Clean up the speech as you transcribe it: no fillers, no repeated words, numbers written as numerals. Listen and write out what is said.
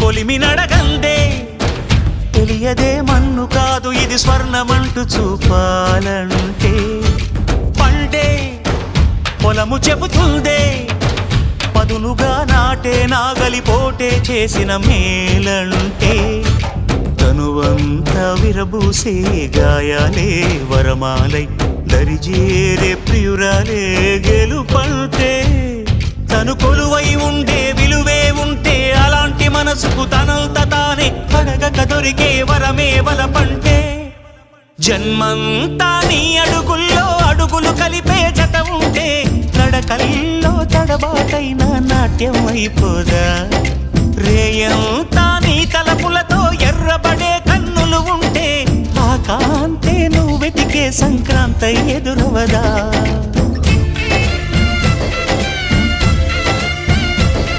కొలిమి నడగందే తెలియదే మన్ను కాదు ఇది స్వర్ణమంటూ చూపాలంటే పండే పొలము చెబుతుందే పదునుగా నాటే నాగలిపోటే చేసిన మేలంటే తనువంతా విరబూసే గాయాలే వరమాలై దరిజేరే ప్రియురాలే గెలుపంటే తను కొలువై ఉండే విలువే ఉంటే అలాంటి మనసుకు తనంత తానే అడగక దొరికే వరమే వలపంటే జన్మంతా నీ అడుగుల్లో అడుగులు కలిపే జత ఉంటే నడకల్లో తడబాటైన నాట్యం అయిపోదా రేయంతా నీ తలపులతో ఎర్రబడే కన్నులు ఉంటే ఆ కాంతే నువ్వు వెతికే సంక్రాంతి ఎదురవదా